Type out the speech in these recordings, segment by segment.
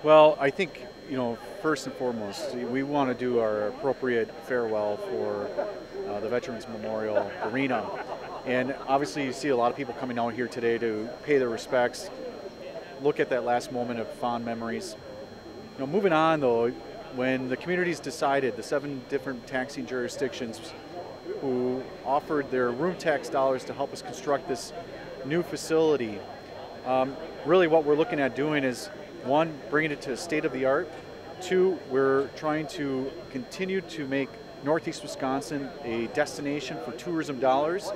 Well, I think, first and foremost, we want to do our appropriate farewell for the Veterans Memorial Arena. And obviously, you see a lot of people coming out here today to pay their respects, look at that last moment of fond memories. Moving on, though, when the communities decided, the 7 different taxing jurisdictions who offered their room tax dollars to help us construct this new facility, really what we're looking at doing is, one, bringing it to state of the art. Two, we're trying to continue to make Northeast Wisconsin a destination for tourism dollars.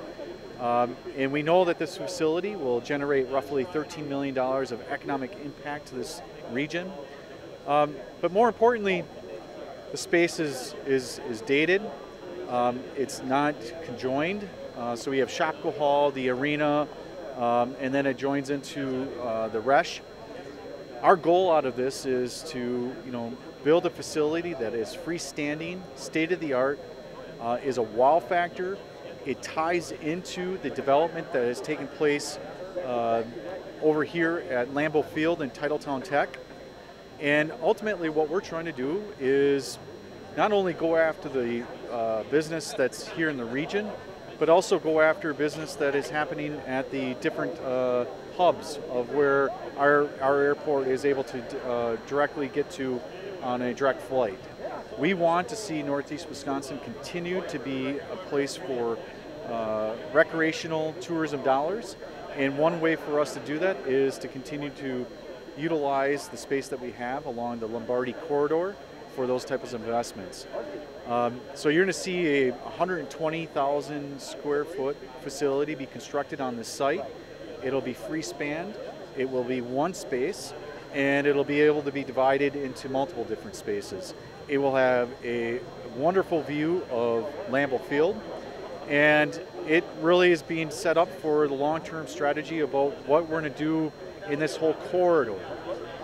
And we know that this facility will generate roughly $13 million of economic impact to this region. But more importantly, the space is dated. It's not conjoined. So we have Shopko Hall, the arena, and then it joins into the Resch. Our goal out of this is to, build a facility that is freestanding, state-of-the-art, is a wow factor. It ties into the development that has taken place over here at Lambeau Field and Titletown Tech. And ultimately what we're trying to do is not only go after the business that's here in the region, but also go after business that is happening at the different hubs of where our airport is able to directly get to on a direct flight. We want to see Northeast Wisconsin continue to be a place for recreational tourism dollars, and one way for us to do that is to continue to utilize the space that we have along the Lombardy corridor for those types of investments. So you're going to see a 120,000 square foot facility be constructed on this site. It'll be free spanned, it will be one space, and it'll be able to be divided into multiple different spaces. It will have a wonderful view of Lambeau Field, and it really is being set up for the long-term strategy about what we're going to do in this whole corridor.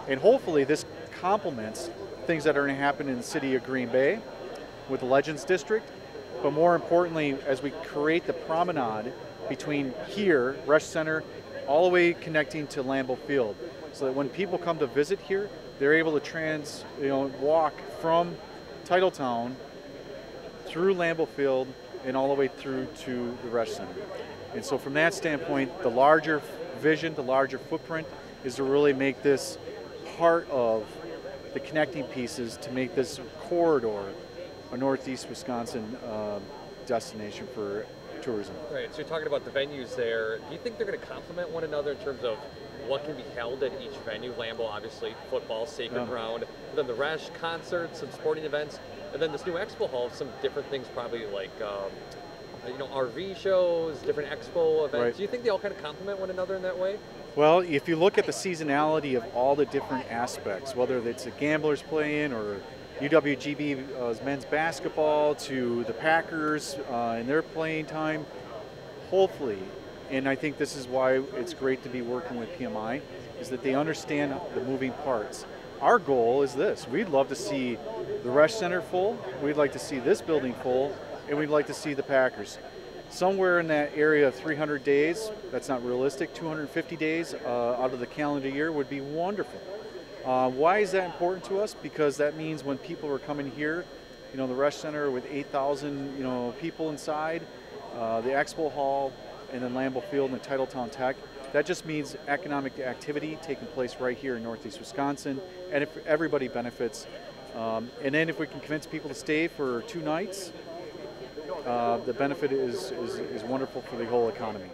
And hopefully this complements things that are going to happen in the city of Green Bay with the Legends District, but more importantly, as we create the promenade between here, Resch Center, all the way connecting to Lambeau Field, so that when people come to visit here, they're able to walk from Titletown through Lambeau Field and all the way through to the Resch Center. And so from that standpoint, the larger vision, the larger footprint is to really make this part of the connecting pieces to make this corridor a Northeast Wisconsin destination for tourism. Right, so you're talking about the venues there. Do you think they're going to complement one another in terms of what can be held at each venue? Lambeau, obviously, football, sacred ground. And then the Resch, concerts, some sporting events. And then this new expo hall, some different things probably like, RV shows, different expo events. Right. Do you think they all kind of complement one another in that way? Well, if you look at the seasonality of all the different aspects, whether it's the Gamblers playing or UWGB's men's basketball to the Packers and their playing time, hopefully, and I think this is why it's great to be working with PMI, is that they understand the moving parts. Our goal is this: we'd love to see the Resch Center full, we'd like to see this building full, and we'd like to see the Packers. Somewhere in that area of 300 days, that's not realistic, 250 days out of the calendar year would be wonderful. Why is that important to us? Because that means when people are coming here, the Resch Center with 8,000 people inside, the Expo Hall, and then Lambeau Field and the Titletown Tech, that just means economic activity taking place right here in Northeast Wisconsin, and if everybody benefits. And then if we can convince people to stay for 2 nights, the benefit is wonderful for the whole economy.